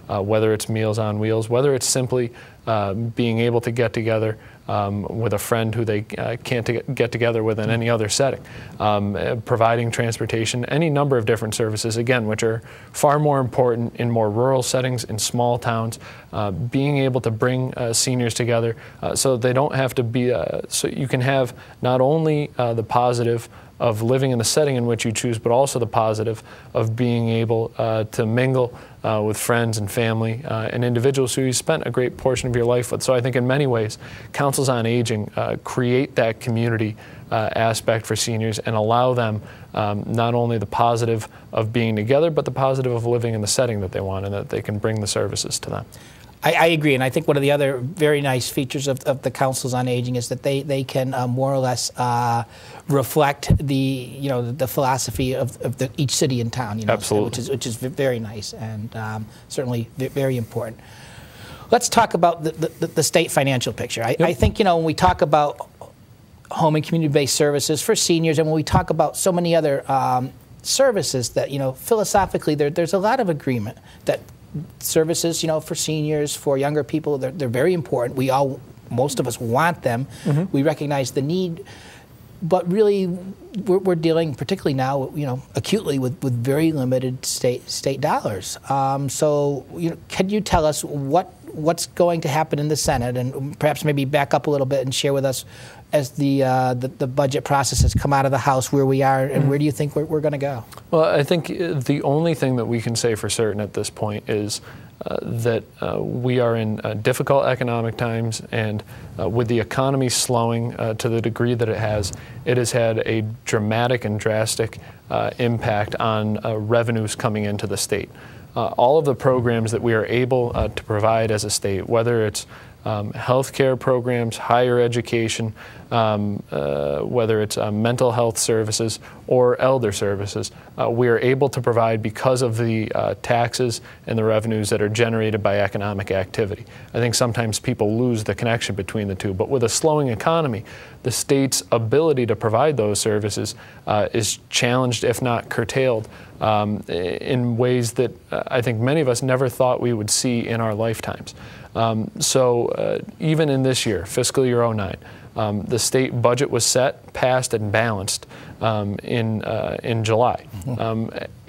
whether it's Meals on Wheels, whether it's simply being able to get together with a friend who they can't get together with in any other setting, providing transportation, any number of different services, again, which are far more important in more rural settings, in small towns, being able to bring seniors together so they don't have to be, so you can have not only the positive of living in the setting in which you choose, but also the positive of being able to mingle with friends and family and individuals who you spent a great portion of your life with. So I think in many ways, councils on aging create that community aspect for seniors and allow them not only the positive of being together, but the positive of living in the setting that they want and that they can bring the services to them. I agree, and I think one of the other very nice features of the councils on aging is that they can more or less reflect the philosophy of each city and town. Absolutely. Which is very nice and certainly very important. Let's talk about the state financial picture. I think when we talk about home and community-based services for seniors, and when we talk about so many other services that philosophically there's a lot of agreement that services, for seniors, for younger people, they're very important. Most of us want them. Mm-hmm. We recognize the need, but really, we're dealing, particularly now, acutely with very limited state dollars. So, can you tell us what's going to happen in the Senate, and perhaps maybe back up a little bit and share with us as the budget process has come out of the House, where we are and where do you think we're going to go? Well, I think the only thing that we can say for certain at this point is that we are in difficult economic times, and with the economy slowing to the degree that it has had a dramatic and drastic impact on revenues coming into the state. All of the programs that we are able to provide as a state, whether it's health care programs, higher education, whether it's mental health services or elder services, we are able to provide because of the taxes and the revenues that are generated by economic activity. I think sometimes people lose the connection between the two, but with a slowing economy, the state's ability to provide those services is challenged, if not curtailed, in ways that I think many of us never thought we would see in our lifetimes. So even in this year, fiscal year '09, the state budget was set, passed, and balanced in July.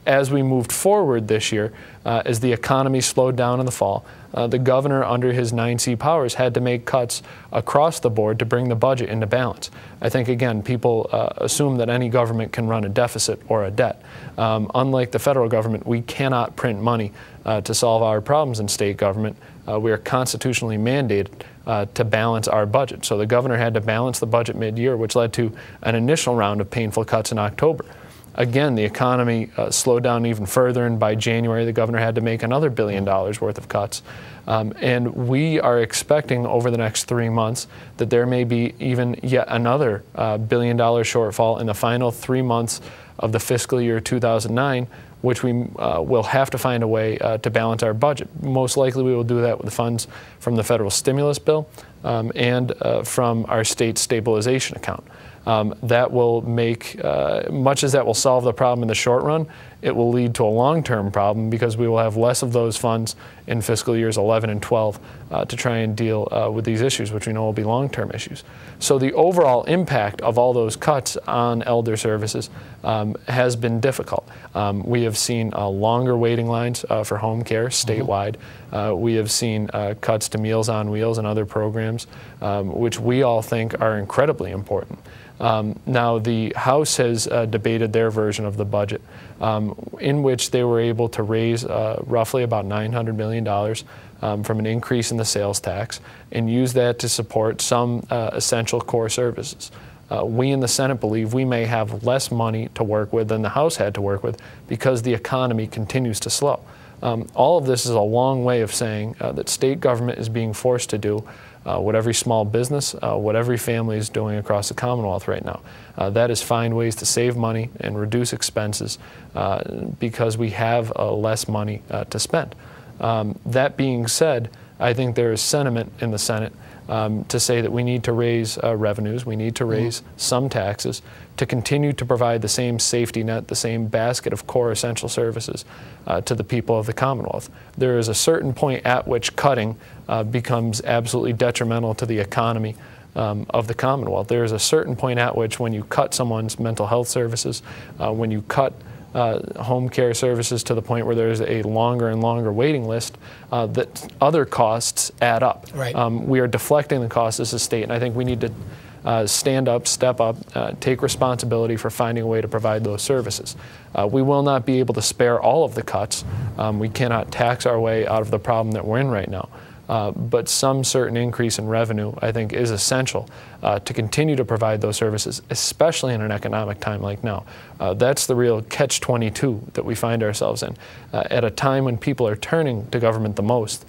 As we moved forward this year, as the economy slowed down in the fall, the governor, under his 9C powers, had to make cuts across the board to bring the budget into balance. I think, again, people assume that any government can run a deficit or a debt. Unlike the federal government, we cannot print money to solve our problems in state government. We are constitutionally mandated to balance our budget. So the governor had to balance the budget mid-year, which led to an initial round of painful cuts in October. Again, the economy slowed down even further, and by January, the governor had to make another $1 billion worth of cuts. And we are expecting over the next 3 months that there may be even yet another $1 billion shortfall in the final 3 months of the fiscal year 2009, which we will have to find a way to balance our budget. Most likely we will do that with the funds from the federal stimulus bill and from our state stabilization account. That will make, much as that will solve the problem in the short run, it will lead to a long-term problem because we will have less of those funds in fiscal years 11 and 12 to try and deal with these issues, which we know will be long-term issues. So the overall impact of all those cuts on elder services has been difficult. We have seen longer waiting lines for home care statewide. We have seen cuts to Meals on Wheels and other programs, which we all think are incredibly important. Now, the House has debated their version of the budget, in which they were able to raise roughly about $900 million from an increase in the sales tax and use that to support some essential core services. We in the Senate believe we may have less money to work with than the House had to work with because the economy continues to slow. All of this is a long way of saying that state government is being forced to do what every small business, what every family is doing across the Commonwealth right now. That is find ways to save money and reduce expenses because we have less money to spend. That being said, I think there is sentiment in the Senate to say that we need to raise revenues, we need to raise some taxes to continue to provide the same safety net, the same basket of core essential services to the people of the Commonwealth. There is a certain point at which cutting becomes absolutely detrimental to the economy of the Commonwealth. There is a certain point at which when you cut someone's mental health services, when you cut home care services to the point where there's a longer and longer waiting list, that other costs add up. Right. We are deflecting the costs as a state, and I think we need to stand up, step up, take responsibility for finding a way to provide those services. We will not be able to spare all of the cuts. We cannot tax our way out of the problem that we're in right now. But some certain increase in revenue, I think, is essential to continue to provide those services, especially in an economic time like now. That's the real catch-22 that we find ourselves in. At a time when people are turning to government the most,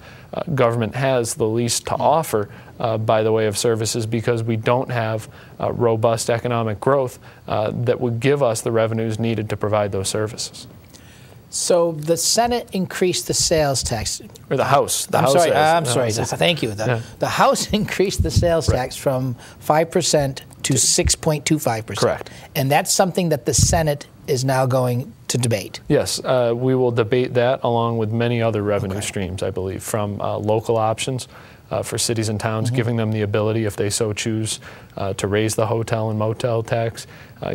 government has the least to offer by the way of services because we don't have robust economic growth that would give us the revenues needed to provide those services. So the Senate increased the sales tax. Or the House. I'm sorry. Thank you. The House increased the sales tax from 5% to 6.25%. Correct. And that's something that the Senate is now going to debate. Yes, we will debate that along with many other revenue streams, I believe, from local options for cities and towns, giving them the ability, if they so choose, to raise the hotel and motel tax,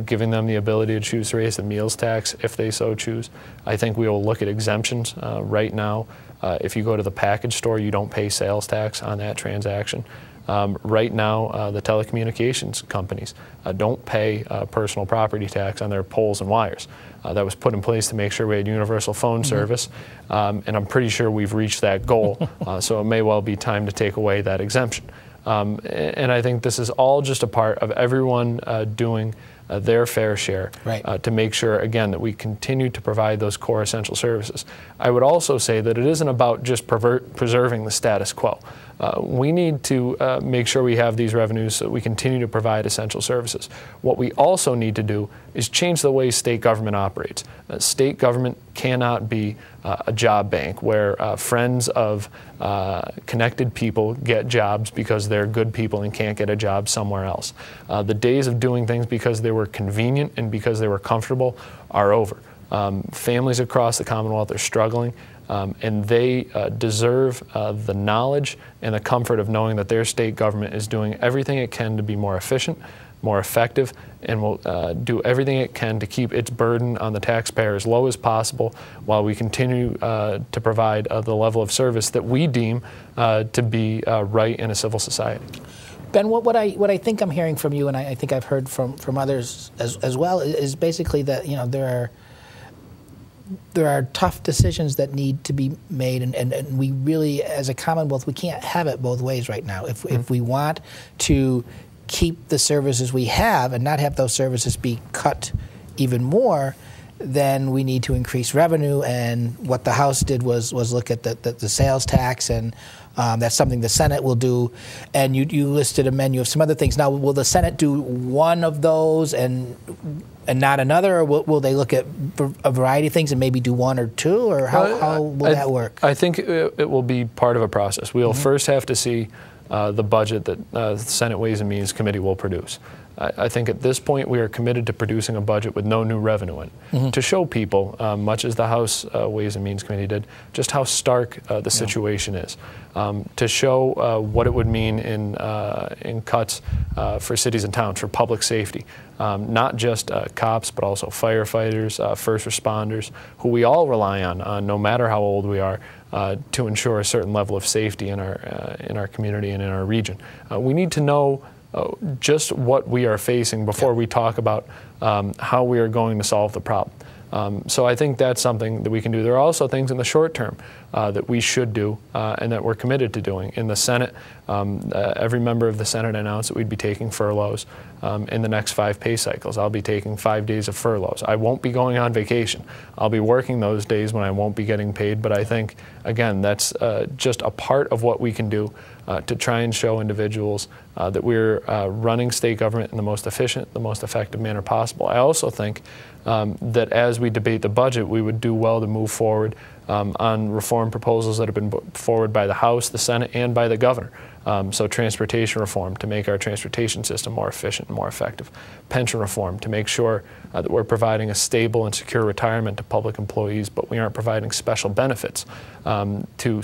giving them the ability to choose to raise the meals tax if they so choose. I think we will look at exemptions. Right now, if you go to the package store, you don't pay sales tax on that transaction. Right now, the telecommunications companies don't pay personal property tax on their poles and wires. That was put in place to make sure we had universal phone service, and I'm pretty sure we've reached that goal, so it may well be time to take away that exemption. And I think this is all just a part of everyone doing their fair share to make sure, again, that we continue to provide those core essential services. I would also say that it isn't about just preserving the status quo. We need to make sure we have these revenues so that we continue to provide essential services. What we also need to do is change the way state government operates. State government cannot be a job bank where friends of connected people get jobs because they're good people and can't get a job somewhere else. The days of doing things because they were convenient and because they were comfortable are over. Families across the Commonwealth are struggling. And they deserve the knowledge and the comfort of knowing that their state government is doing everything it can to be more efficient, more effective, and will do everything it can to keep its burden on the taxpayer as low as possible while we continue to provide the level of service that we deem to be right in a civil society. Ben, what I think I'm hearing from you, and I think I've heard from others as well, is basically that there are tough decisions that need to be made, and we really, as a Commonwealth, we can't have it both ways right now. If we want to keep the services we have and not have those services be cut even more, then we need to increase revenue. And what the House did was look at the sales tax, and that's something the Senate will do. And you listed a menu of some other things. Now, will the Senate do one of those and not another, or will they look at a variety of things and maybe do one or two, or how will that work? I think it will be part of a process. We'll first have to see the budget that the Senate Ways and Means Committee will produce. I think at this point we are committed to producing a budget with no new revenue in it, to show people, much as the House Ways and Means Committee did, just how stark the situation is, to show what it would mean in cuts for cities and towns, for public safety, not just cops, but also firefighters, first responders, who we all rely on no matter how old we are, to ensure a certain level of safety in our community and in our region. We need to know just what we are facing before we talk about how we are going to solve the problem. So I think that's something that we can do. There are also things in the short term that we should do and that we're committed to doing. In the Senate, every member of the Senate announced that we'd be taking furloughs in the next 5 pay cycles. I'll be taking 5 days of furloughs. I won't be going on vacation. I'll be working those days when I won't be getting paid, but I think, again, that's just a part of what we can do to try and show individuals that we're running state government in the most efficient, the most effective manner possible. I also think that as we debate the budget, we would do well to move forward on reform proposals that have been put forward by the House, the Senate, and by the governor. So transportation reform to make our transportation system more efficient and more effective. Pension reform to make sure that we're providing a stable and secure retirement to public employees, but we aren't providing special benefits to